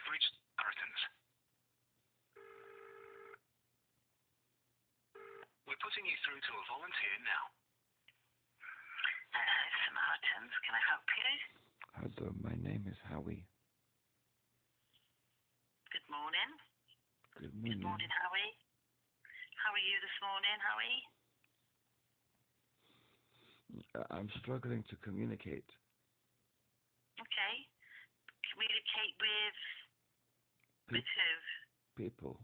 You've reached Samaritans. We're putting you through to a volunteer now. Samaritans, can I help you? Hello, my name is Howie. Good morning. Good morning. Good morning, Howie. How are you this morning, Howie? I'm struggling to communicate. Okay. Communicate with who? People.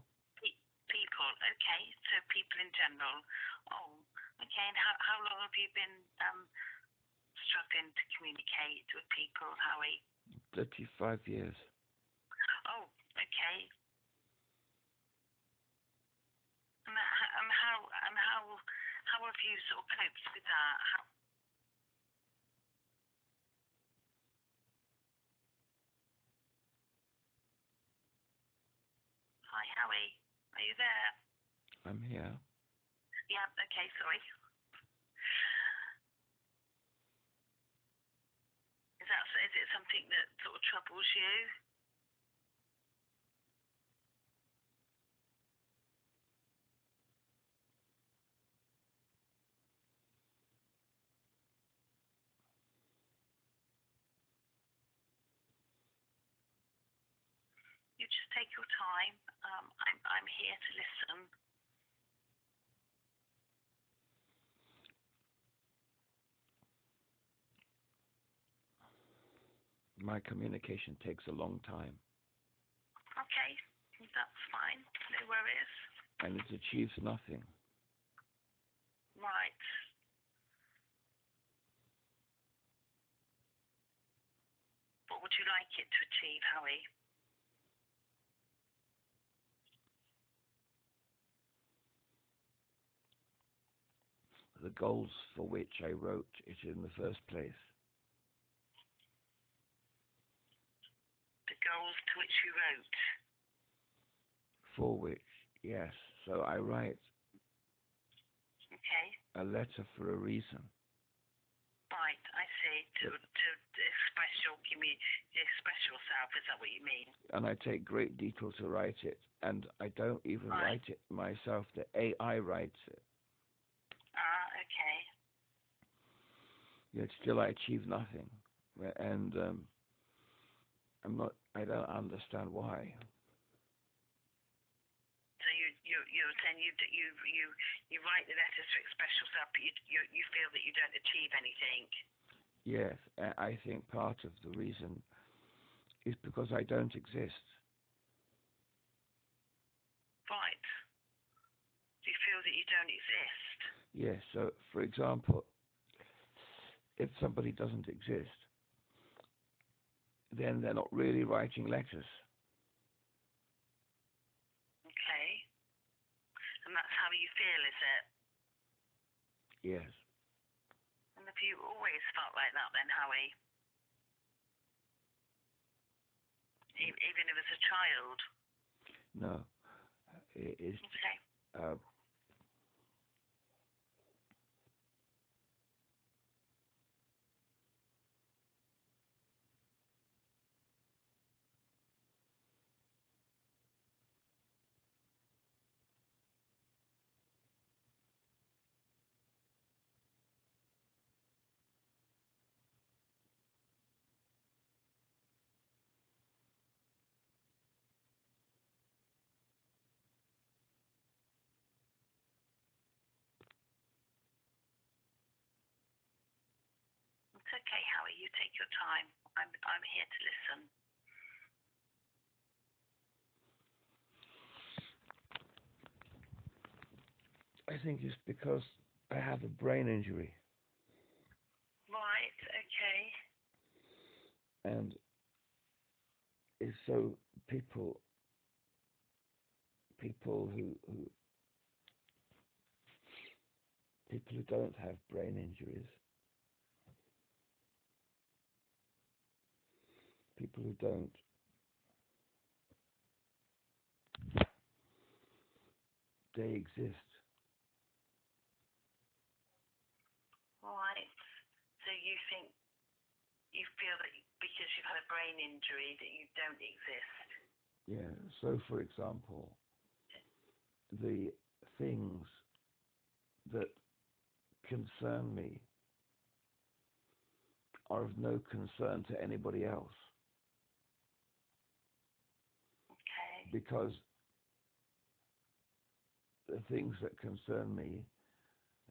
People. Okay. So people in general. Oh, okay. And how long have you been struggling to communicate with people, Howie? 35 years. Oh, okay. And how have you sort of coped with that? Hi, Howie. Are you there? I'm here. Yeah. Okay. Sorry. Is it something that sort of troubles you? You just take your time. I'm here to listen. My communication takes a long time. Okay, that's fine. No worries. And it achieves nothing. Right. What would you like it to achieve, Howie? The goals for which I wrote it in the first place. The goals to which you wrote? For which, yes. So I write Okay. a letter for a reason. Right, I see. To express yourself, is that what you mean? And I take great detail to write it. And I don't even Right. write it myself. The AI writes it. Okay. Yet still I achieve nothing. And I don't understand why. So you're saying you write the letters to express yourself, but you feel that you don't achieve anything. Yes, I think part of the reason is because I don't exist. Right. Do you feel that you don't exist? Yes, so for example, if somebody doesn't exist, then they're not really writing letters. Okay. And that's how you feel, is it? Yes. And have you always felt like that then, Howie? Even as a child? No. It is. Okay. It's okay, Howie. You take your time. I'm here to listen. I think it's because I have a brain injury. Right. Okay. And it's so people who don't have brain injuries, people who don't, they exist. Right. So you feel that because you've had a brain injury that you don't exist? Yeah. So, for example, the things that concern me are of no concern to anybody else, Okay. because the things that concern me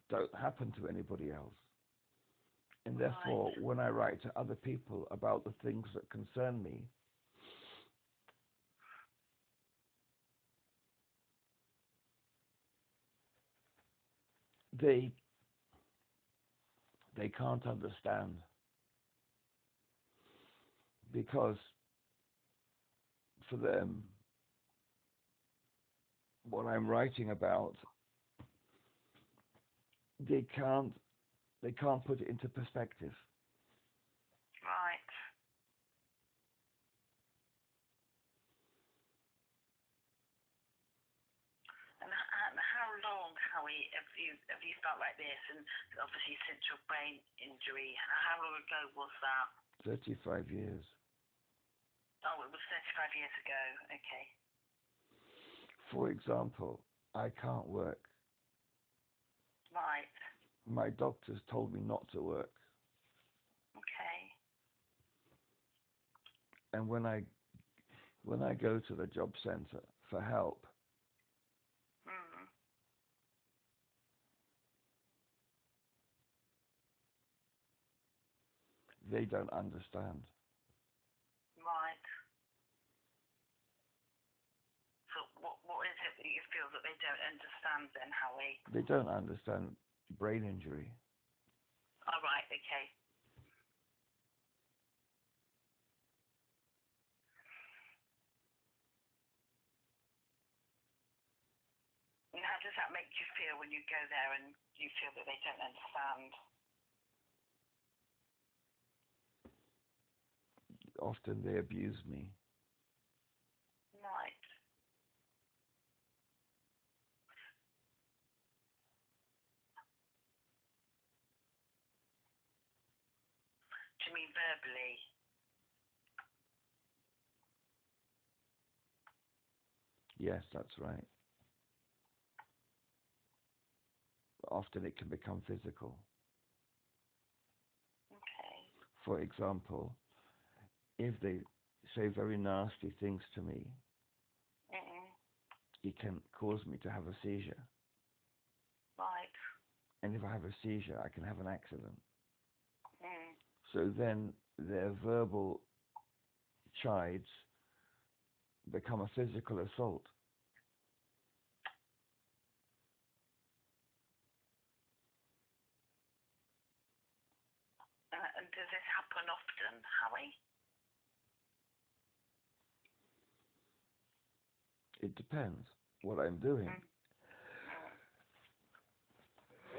don't happen to anybody else. And therefore, Right. when I write to other people about the things that concern me, they can't understand, because for them, what I'm writing about, they can't put it into perspective. Right. And how long, Howie, have you felt like this? And obviously since your brain injury, how long ago was that? 35 years. Oh, it was 35 years ago. Okay. For example, I can't work. Right. My doctors told me not to work. Okay. And when I go to the job center for help, Mm. they don't understand. Right. So what is it that you feel that they don't understand then, Howie? They don't understand brain injury. All right. Okay. And how does that make you feel when you go there and you feel that they don't understand? Often they abuse me. Right. Do you mean verbally? Yes, that's right. Often it can become physical. Okay. For example, if they say very nasty things to me, Mm. it can cause me to have a seizure. Right. And if I have a seizure, I can have an accident. Mm. So then their verbal chides become a physical assault. And does this happen often, Howie? It depends what I'm doing. Mm.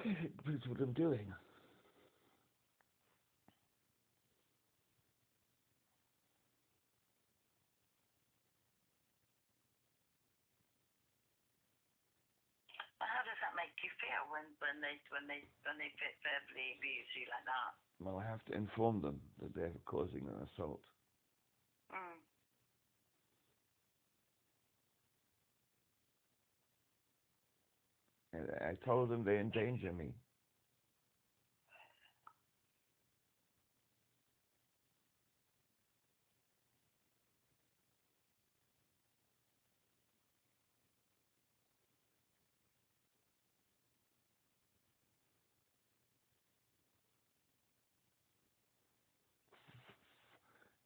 It depends what I'm doing. How does that make you feel when they verbally abuse you like that? Well, I have to inform them that they're causing an assault. Mm. And I told them they endanger me.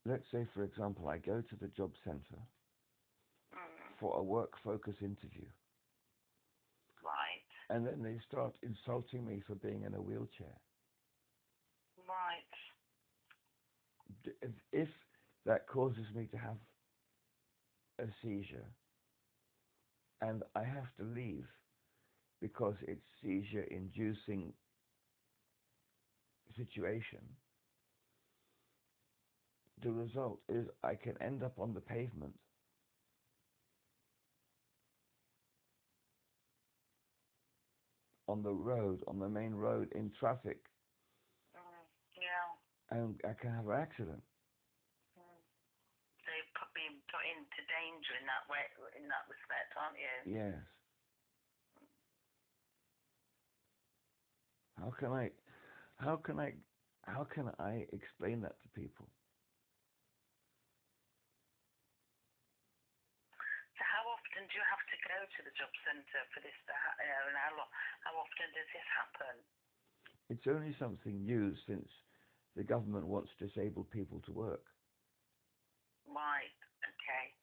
Let's say, for example, I go to the job center Mm. for a work focus interview, Right. and then they start insulting me for being in a wheelchair. Right. If that causes me to have a seizure and I have to leave because it's seizure-inducing situation, the result is I can end up on the pavement on the road, on the main road, in traffic, Yeah. and I can have an accident. They put me got into danger in that way, in that respect, aren't you? Yes. How can I explain that to people? So how often do you have to go to the job centre for this to happen? And how often does this happen? It's only something new since the government wants disabled people to work. Right. Okay.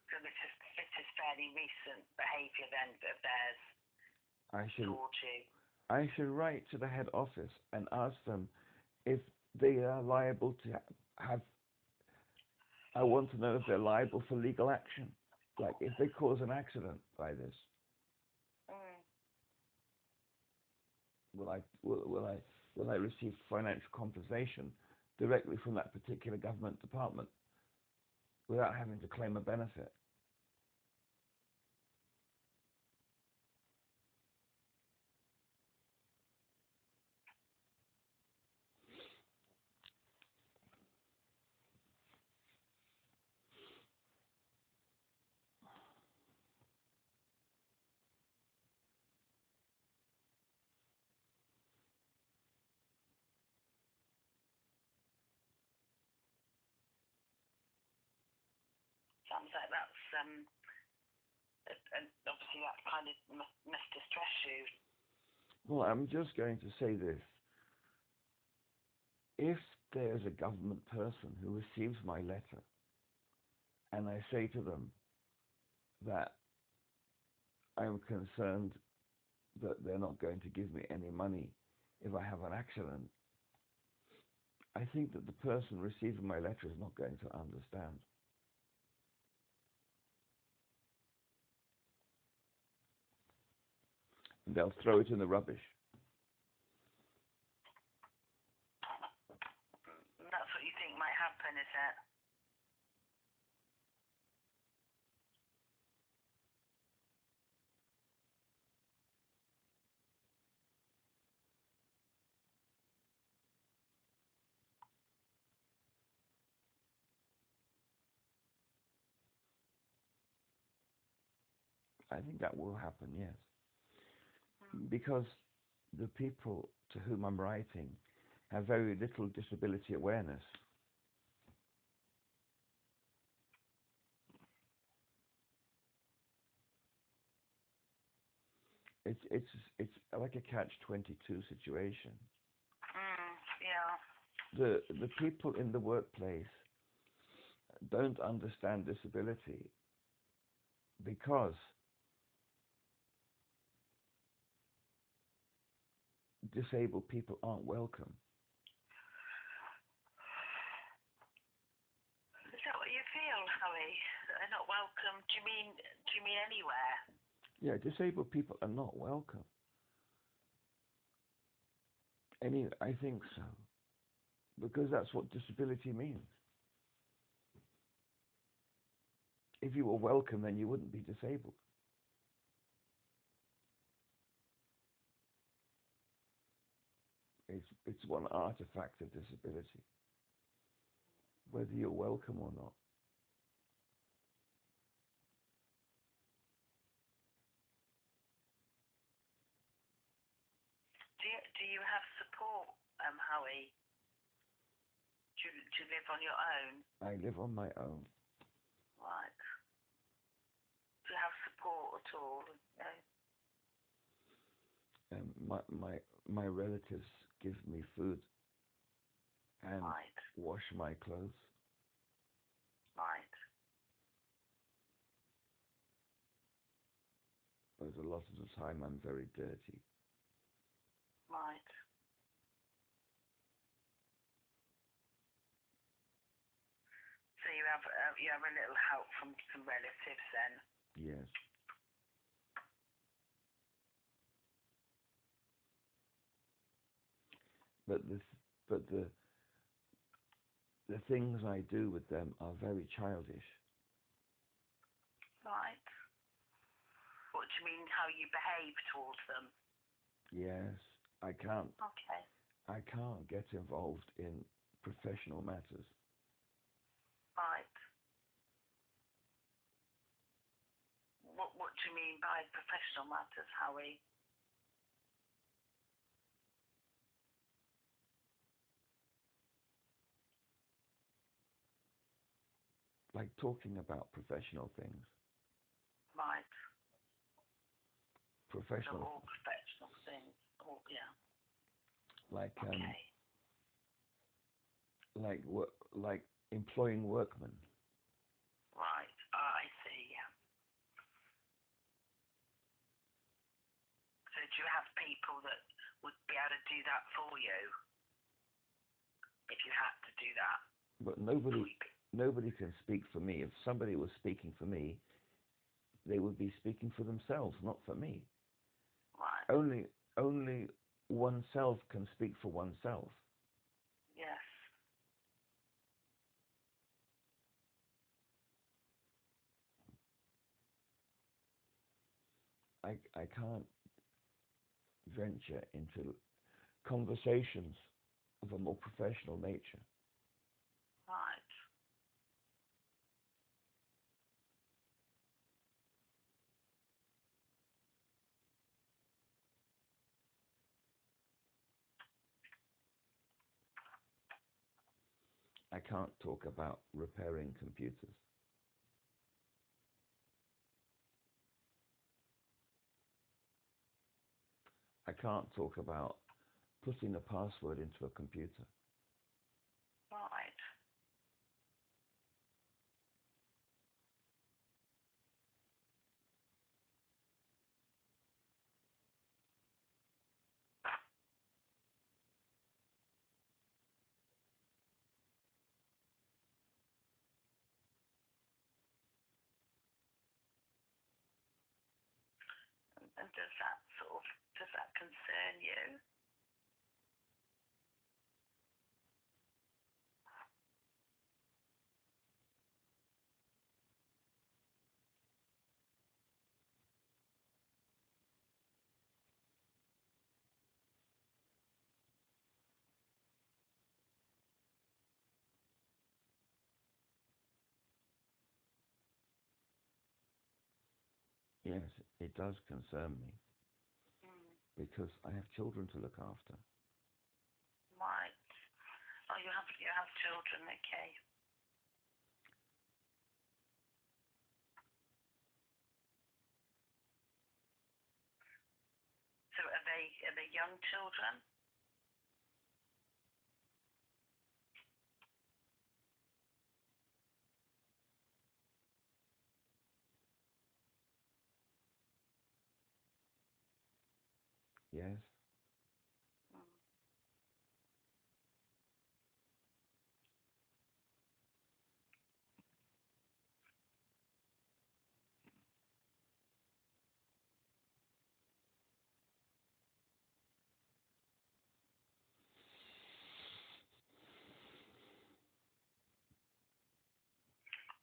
So this is fairly recent behaviour then of theirs towards you. I should write to the head office and ask them if they are liable to have. I want to know if they're liable for legal action, like if they cause an accident by this. Will I receive financial compensation directly from that particular government department without having to claim a benefit? Sounds like that's and obviously that kind of must distress you. Well, I'm just going to say this. If there's a government person who receives my letter and I say to them that I'm concerned that they're not going to give me any money if I have an accident, I think that the person receiving my letter is not going to understand. They'll throw it in the rubbish. That's what you think might happen, is it? I think that will happen, yes. Because the people to whom I'm writing have very little disability awareness. It's like a catch-22 situation. Yeah. The people in the workplace don't understand disability because disabled people aren't welcome. Is that what you feel, Harry? That they're not welcome? Do you mean anywhere? Yeah, disabled people are not welcome. I think so. Because that's what disability means. If you were welcome, then you wouldn't be disabled. It's one artifact of disability, whether you're welcome or not. Do you have support, Howie? Do you live on your own? I live on my own. Right. Do you have support at all? No. My relatives give me food and Right. wash my clothes. Right. But a lot of the time I'm very dirty. Right. So you have a little help from some relatives then? Yes. But the things I do with them are very childish. Right. What do you mean, how you behave towards them? Yes, I can't. Okay. I can't get involved in professional matters. Right. What do you mean by professional matters, Howie? Like talking about professional things. Right. So Professional, all professional things. All, yeah. like Okay. like employing workmen. Right. I see. Yeah. So do you have people that would be able to do that for you if you had to do that? But nobody can speak for me. If somebody was speaking for me, they would be speaking for themselves, not for me. Right. Only oneself can speak for oneself. Yes. I can't venture into conversations of a more professional nature. Right. I can't talk about repairing computers. I can't talk about putting a password into a computer. Right. And does that concern you? Yes, it does concern me Mm. because I have children to look after. Right. Oh, you have children. Okay. So are they young children? Yes, Mm.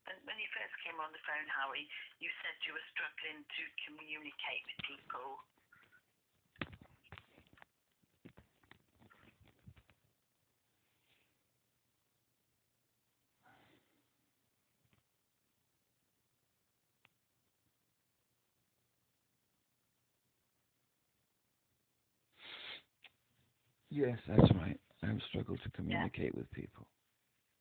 And when you first came on the phone, Howie, you said you were struggling to communicate with people. yes, that's right. I've struggled to Yeah. communicate with people.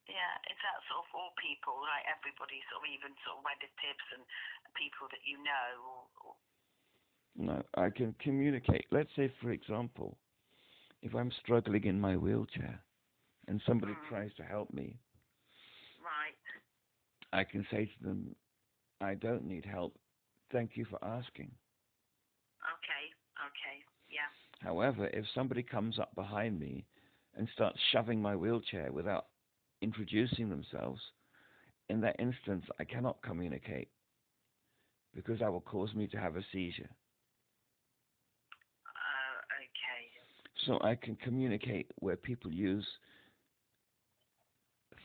Yeah. Is that sort of all people, like everybody, sort of even sort of relatives and people that you know? Or... No, I can communicate. Let's say, for example, if I'm struggling in my wheelchair and somebody tries to help me, Right. I can say to them, I don't need help. Thank you for asking. Okay. Okay. Yeah. However, if somebody comes up behind me and starts shoving my wheelchair without introducing themselves, in that instance, I cannot communicate because that will cause me to have a seizure. Okay. So I can communicate where people use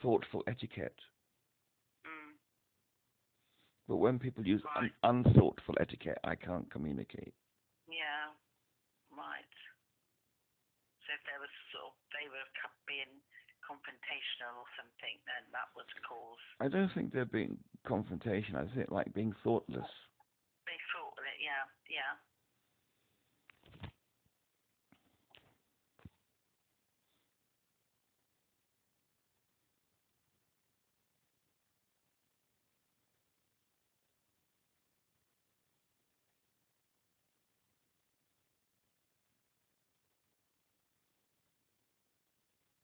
thoughtful etiquette. Mm. But when people use Right. unthoughtful etiquette, I can't communicate. Yeah. Right. So if there was they were being confrontational or something, then that would cause. I don't think they're being confrontation. I think like being thoughtless. They thought that, yeah, yeah.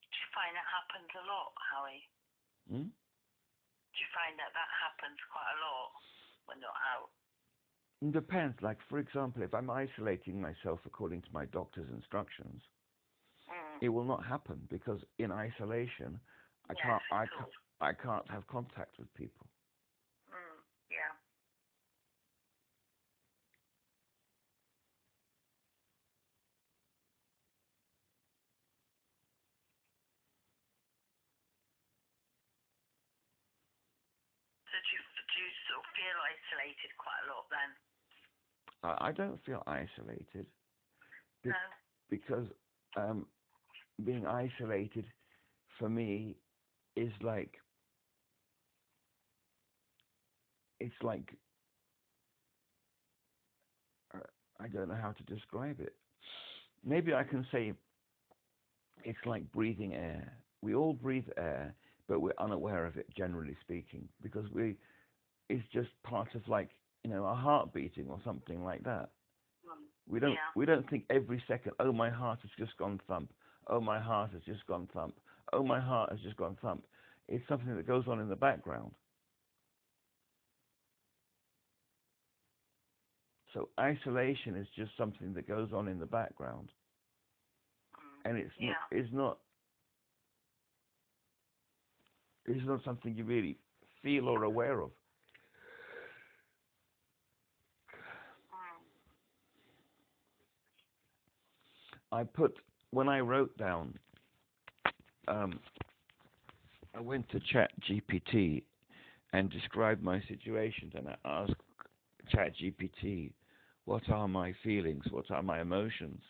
Do you find that happens a lot, Howie? Hmm? Do you find that happens quite a lot when you're out? It depends. Like, for example, if I'm isolating myself according to my doctor's instructions, it will not happen because in isolation, I can't have contact with people. Yeah. So do you sort of feel isolated quite a lot then? I don't feel isolated No. because being isolated for me is like I don't know how to describe it. Maybe I can say it's like breathing air. We all breathe air, but we're unaware of it, generally speaking, because it's just part of like, our heart beating or something like that. We don't think every second, oh, my heart has just gone thump. Oh, my heart has just gone thump. Oh, my heart has just gone thump. It's something that goes on in the background. So isolation is just something that goes on in the background. And it's not something you really feel or aware of. When I wrote down, I went to ChatGPT and described my situation, and I asked ChatGPT, what are my feelings? What are my emotions?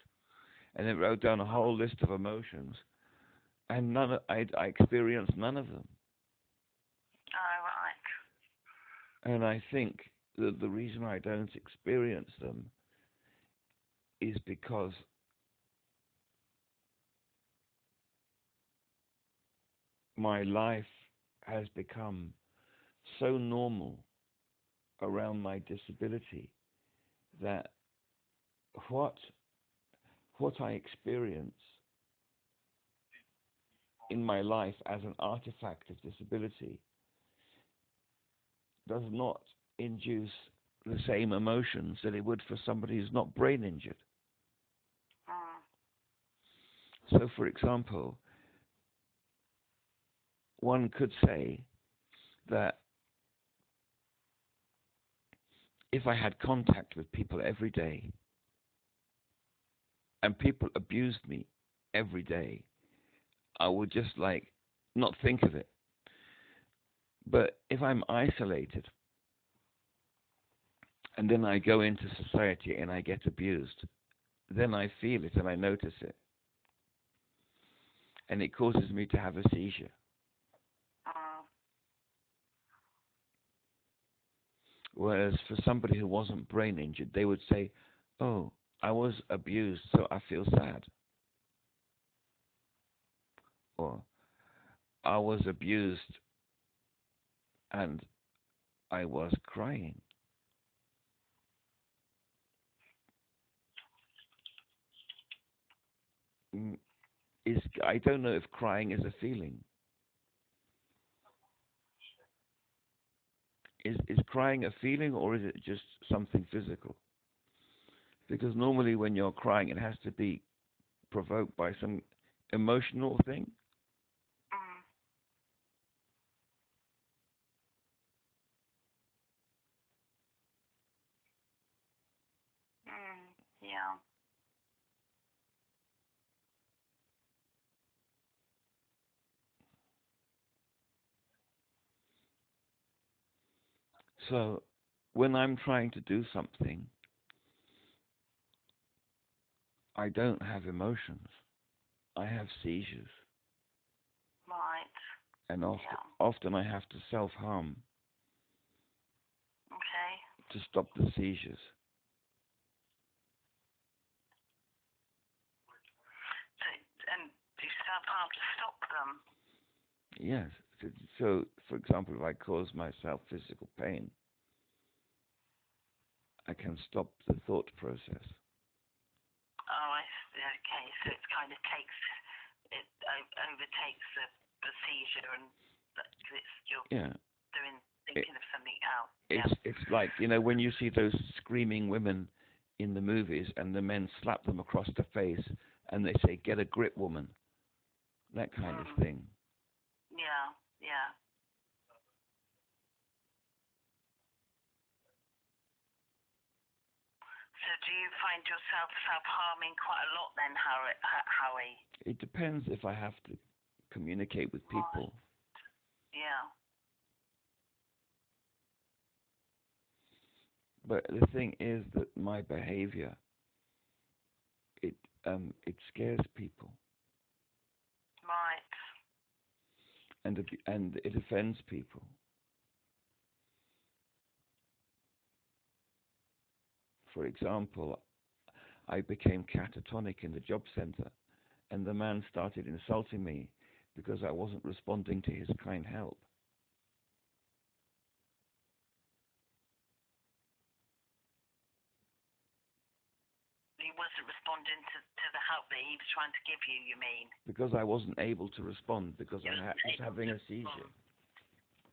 And it wrote down a whole list of emotions, and I experienced none of them. Oh, right. And I think that the reason I don't experience them is because my life has become so normal around my disability that what I experience in my life as an artifact of disability does not induce the same emotions that it would for somebody who's not brain injured. So, for example, one could say that if I had contact with people every day and people abused me every day, I would just not think of it. But if I'm isolated and then I go into society and I get abused, then I feel it and I notice it. And it causes me to have a seizure. Whereas for somebody who wasn't brain injured, they would say, oh, I was abused, so I feel sad. Or I was abused and I was crying. I don't know if crying is a feeling. Is crying a feeling or is it just something physical? Because normally when you're crying, it has to be provoked by some emotional thing. Yeah. So when I'm trying to do something, I don't have emotions. I have seizures, Right. and Yeah. often I have to self-harm Okay. to stop the seizures. So, and do you self-harm to stop them? Yes. So, for example, if I cause myself physical pain, I can stop the thought process. Oh, I see. Okay. So it kind of overtakes the seizure, and you're Yeah. thinking of something else. It's like, when you see those screaming women in the movies and the men slap them across the face and they say, "Get a grip, woman." That kind of thing. Yeah. Yeah. So do you find yourself self-harming quite a lot then, Howie? It depends if I have to communicate with people. Yeah. But the thing is that my behavior, it scares people, Right. and it offends people. For example, I became catatonic in the job center, and the man started insulting me because I wasn't responding to his kind help. He wasn't responding to the help that he was trying to give you, you mean? Because I wasn't able to respond because You I wasn't was able having to a seizure. respond.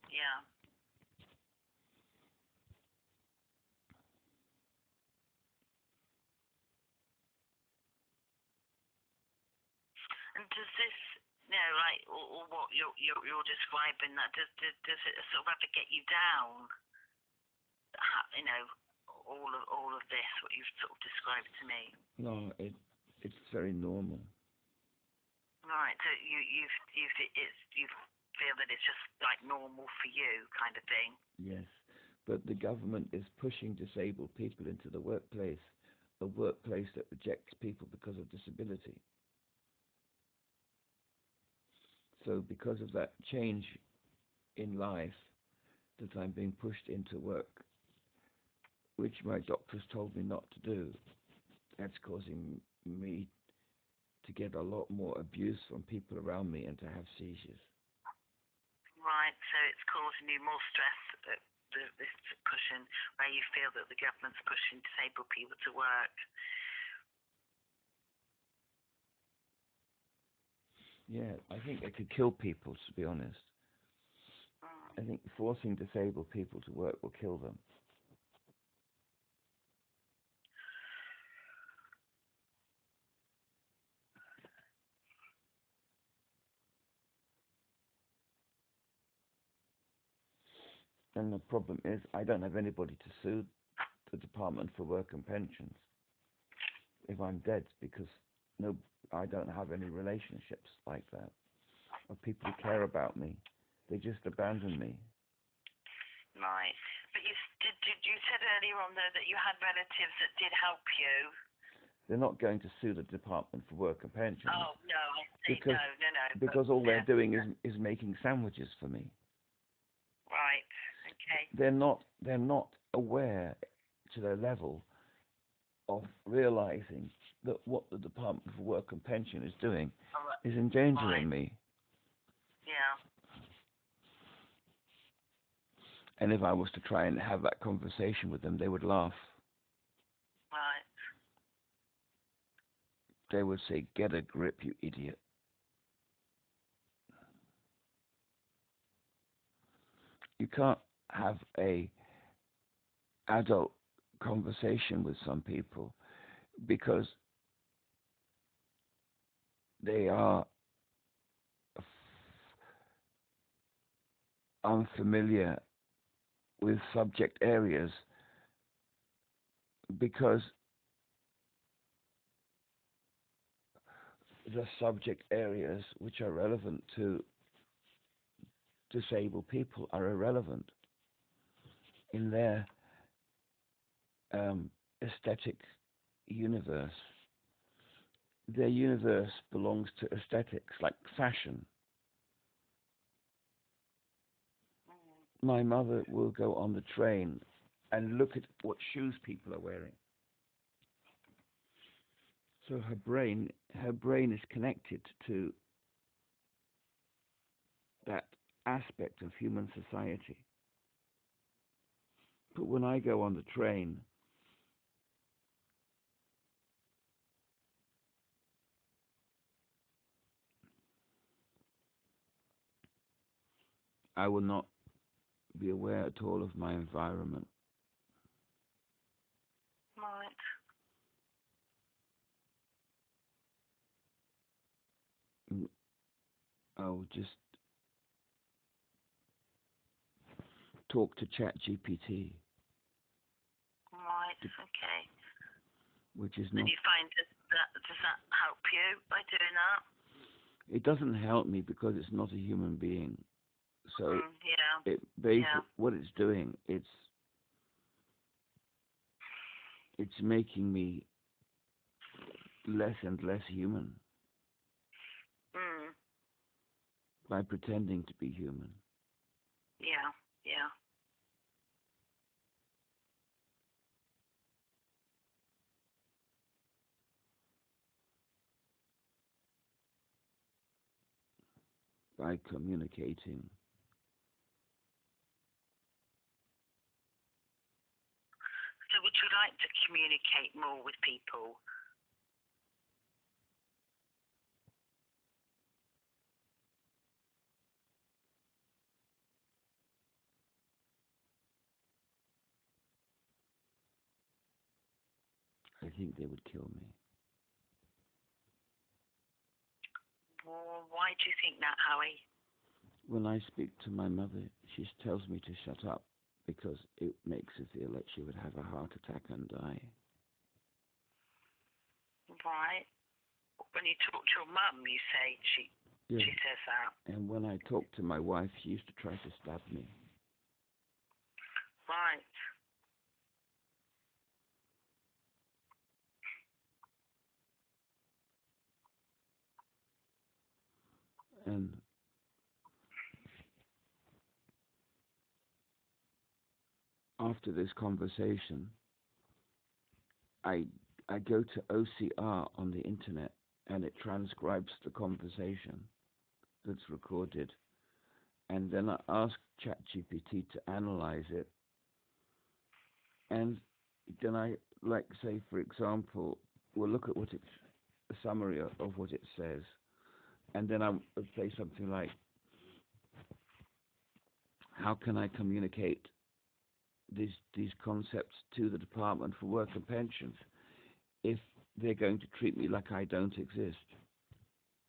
Yeah. And does this, like, or what you're describing, that does it sort of ever get you down? You know, all of this, what you've sort of described to me. No, it's very normal. Right. So you feel that it's just like normal for you, kind of thing. Yes, but the government is pushing disabled people into the workplace, a workplace that rejects people because of disability. So because of that change in life, that I'm being pushed into work, which my doctors told me not to do, that's causing me to get a lot more abuse from people around me and to have seizures. Right. So it's causing you more stress. This pushing, where you feel that the government's pushing disabled people to work. Yeah, I think they could kill people, to be honest. I think forcing disabled people to work will kill them. And the problem is, I don't have anybody to sue the Department for Work and Pensions if I'm dead, because I don't have any relationships like that, or people who care about me. They just abandon me. Right. But you said earlier on though that you had relatives that did help you. They're not going to sue the Department for Work and Pensions. Oh no, because no. because all they're doing is making sandwiches for me. Right. Okay. They're not aware to their level of realizing that what the Department for Work and Pension is doing is endangering me. Yeah. And if I was to try and have that conversation with them, they would laugh. Right. They would say, "Get a grip, you idiot." You can't have a adult conversation with some people because they are unfamiliar with subject areas, because the subject areas which are relevant to disabled people are irrelevant in their aesthetic universe. their universe belongs to aesthetics, like fashion. My mother will go on the train and look at what shoes people are wearing. So her brain is connected to that aspect of human society. But when I go on the train, I will not be aware at all of my environment. Right. I'll just talk to ChatGPT, Right. Okay. which is And not. you find does that help you by doing that? It doesn't help me because it's not a human being. So Yeah. basically what it's doing, it's making me less and less human Mm. by pretending to be human. Yeah. Yeah. By communicating. So would you like to communicate more with people? I think they would kill me. Well, why do you think that, Howie? When I speak to my mother, she tells me to shut up because it makes her feel like she would have a heart attack and die. Right. When you talk to your mum, you say she says that. And when I talk to my wife, she used to try to stab me. Right. And after this conversation, I go to OCR on the internet and it transcribes the conversation that's recorded. And then I ask ChatGPT to analyze it. And then I, like, say, for example, we'll look at a summary of what it says. And then I would say something like, how can I communicate these concepts to the Department for Work and Pensions if they're going to treat me like I don't exist?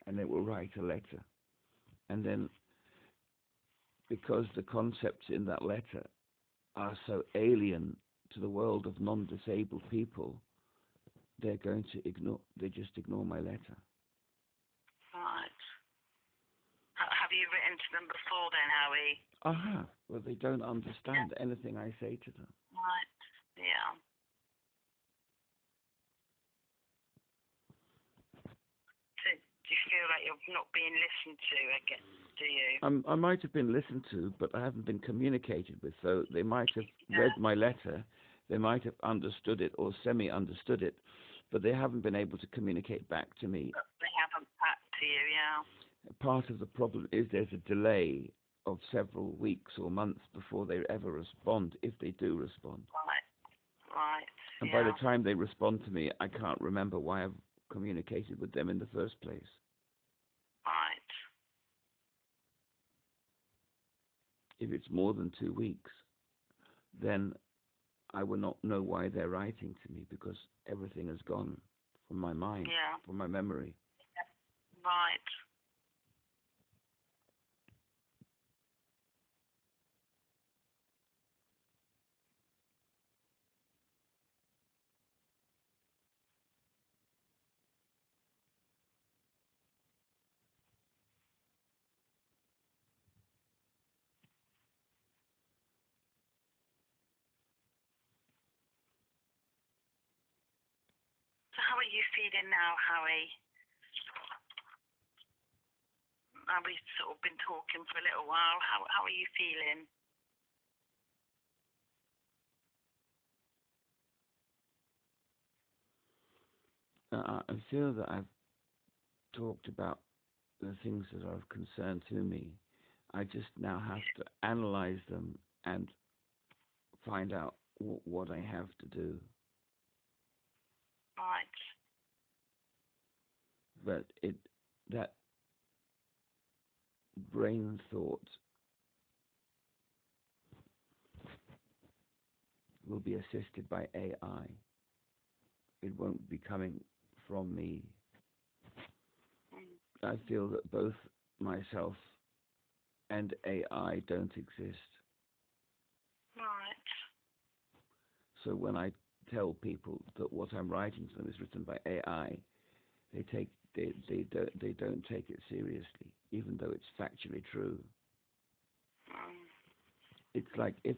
And it will write a letter. And then, because the concepts in that letter are so alien to the world of non-disabled people, they just ignore my letter. Right. Have you written to them before then, Howie? I have. Well, they don't understand anything I say to them. Right. Yeah. So do you feel like you're not being listened to, I guess, do you? I might have been listened to, but I haven't been communicated with. So they might have read my letter, they might have understood it or semi-understood it, but they haven't been able to communicate back to me. They haven't back to you, yeah. Part of the problem is there's a delay of several weeks or months before they ever respond, if they do respond. Right. And by the time they respond to me, I can't remember why I've communicated with them in the first place. Right. If it's more than 2 weeks, then I will not know why they're writing to me because everything has gone from my mind, from my memory. Right. So how are you feeling now, Howie? we've sort of been talking for a little while. How are you feeling? I feel that I've talked about the things that are of concern to me. I just now have to analyze them and find out what I have to do. Right. But that brain thought will be assisted by AI. It won't be coming from me. I feel that both myself and AI don't exist. Right. So when I tell people that what I'm writing to them is written by AI, they don't take it seriously, even though it's factually true. It's like if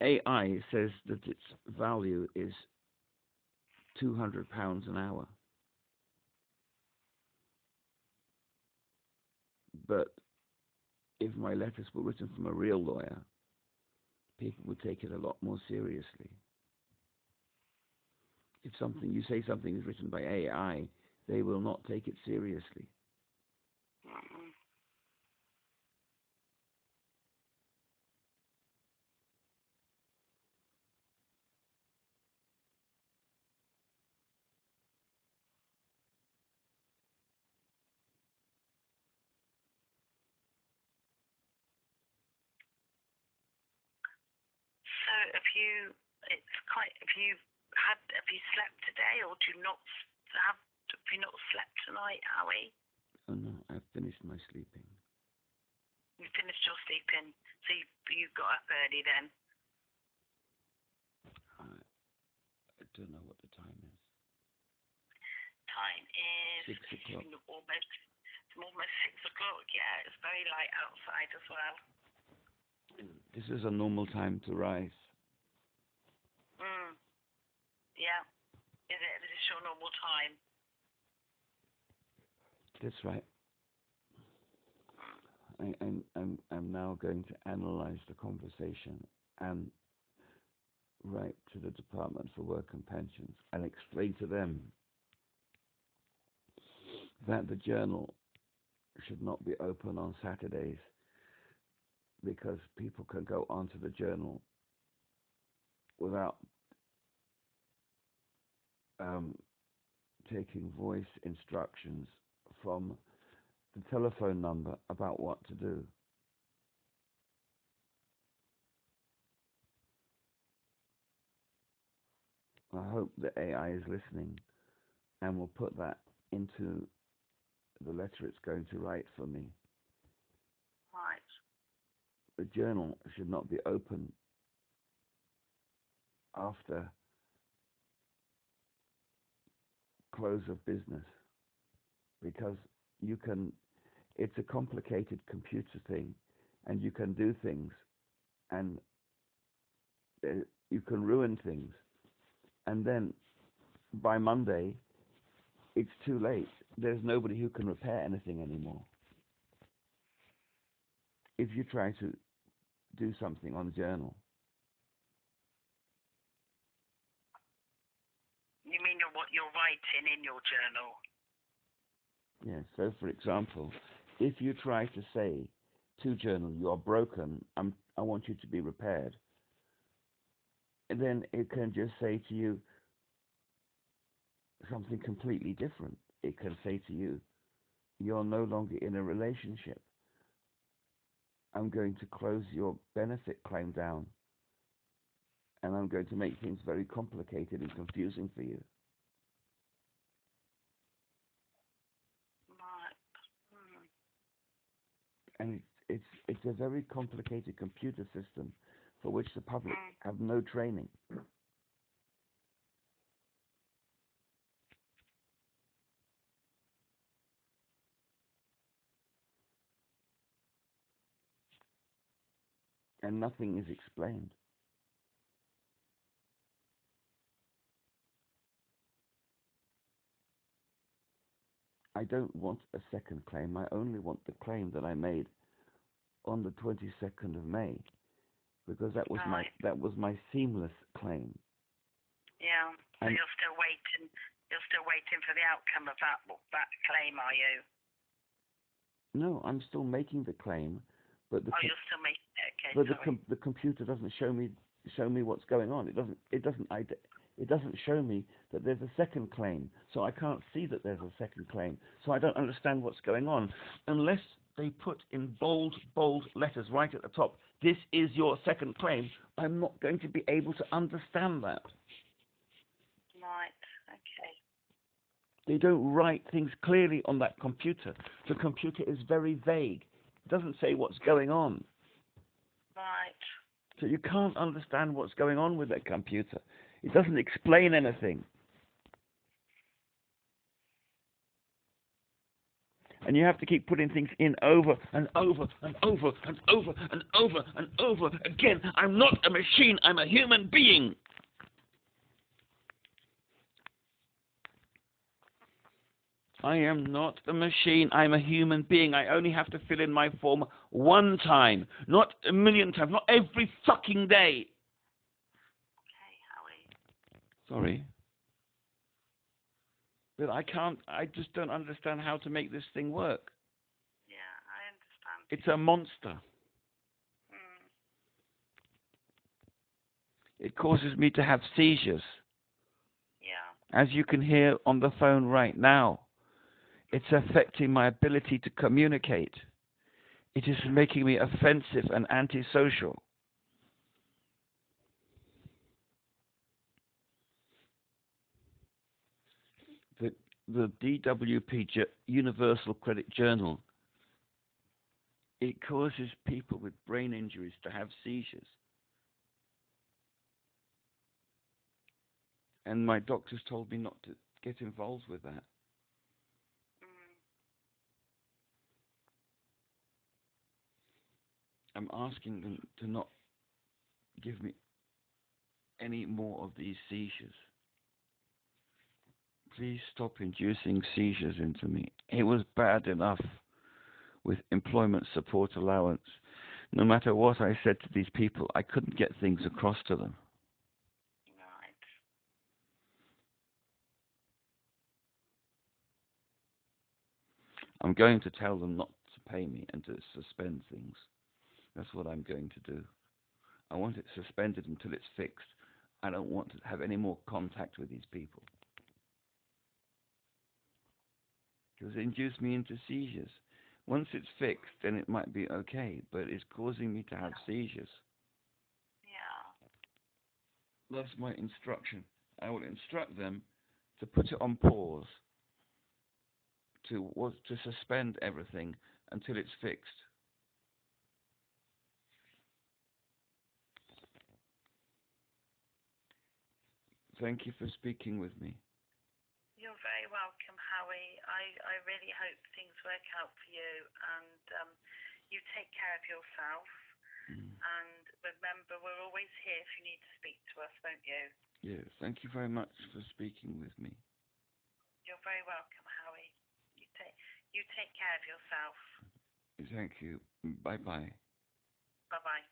AI says that its value is £200 an hour, but if my letters were written from a real lawyer, people would take it a lot more seriously. If you say something is written by AI, they will not take it seriously. So have you slept today, or have you not slept tonight, Howie? Oh no, I've finished my sleeping. You finished your sleeping, so you got up early then? I don't know what the time is. Time is 6 o'clock. It's almost 6 o'clock. Yeah, it's very light outside as well. This is a normal time to rise. Yeah. Is this your normal time? That's right. I'm now going to analyze the conversation and write to the Department for Work and Pensions and explain to them that the journal should not be open on Saturdays because people can go onto the journal without taking voice instructions from the telephone number about what to do. I hope the AI is listening and will put that into the letter it's going to write for me. Right. The journal should not be open after close of business because it's a complicated computer thing and you can do things and you can ruin things, and then by Monday it's too late. There's nobody who can repair anything anymore. If you try to do something on journal. You mean what you're writing in your journal? Yes. So, for example, if you try to say to journal, "You are broken. I want you to be repaired," and then it can just say to you something completely different. It can say to you, "You're no longer in a relationship. I'm going to close your benefit claim down, and I'm going to make things very complicated and confusing for you." Right. And it's a very complicated computer system for which the public have no training. And nothing is explained. I don't want a second claim. I only want the claim that I made on the 22nd of May, because that was Right. my seamless claim. Yeah. So And you're still waiting. You're still waiting for the outcome of that claim, are you? no, I'm still making the claim, but You're still making it. Okay. but Sorry. the computer doesn't show me what's going on. It doesn't show me that there's a second claim, so I can't see that there's a second claim. So I don't understand what's going on unless they put in bold letters right at the top, "This is your second claim." I'm not going to be able to understand that. Right. Okay. They don't write things clearly on that computer. The computer is very vague. It doesn't say what's going on. Right. So you can't understand what's going on with that computer. It doesn't explain anything. And you have to keep putting things in over and over and over and over and over and over again. I'm not a machine. I'm a human being. I am not a machine. I'm a human being. I only have to fill in my form one time, not a million times, not every fucking day. Okay, Howie. Sorry. But I just don't understand how to make this thing work. Yeah, I understand. It's a monster. Mm. It causes me to have seizures. Yeah. As you can hear on the phone right now, it's affecting my ability to communicate. It is making me offensive and antisocial. The DWP Universal Credit Journal, it causes people with brain injuries to have seizures. And my doctors told me not to get involved with that. Mm. I'm asking them to not give me any more of these seizures. Please stop inducing seizures into me. It was bad enough with employment support allowance. No matter what I said to these people, I couldn't get things across to them. Right. I'm going to tell them not to pay me and to suspend things. That's what I'm going to do. I want it suspended until it's fixed. I don't want to have any more contact with these people, because they induce me into seizures. Once it's fixed, then it might be okay, but it's causing me to have seizures. Yeah. That's my instruction. I will instruct them to put it on pause, to suspend everything until it's fixed. Thank you for speaking with me. You're very welcome, Howie. I really hope things work out for you, and you take care of yourself. And remember, we're always here if you need to speak to us, won't you? Yes, thank you very much for speaking with me. You're very welcome, Howie. You take care of yourself. Thank you. Bye-bye. Bye-bye.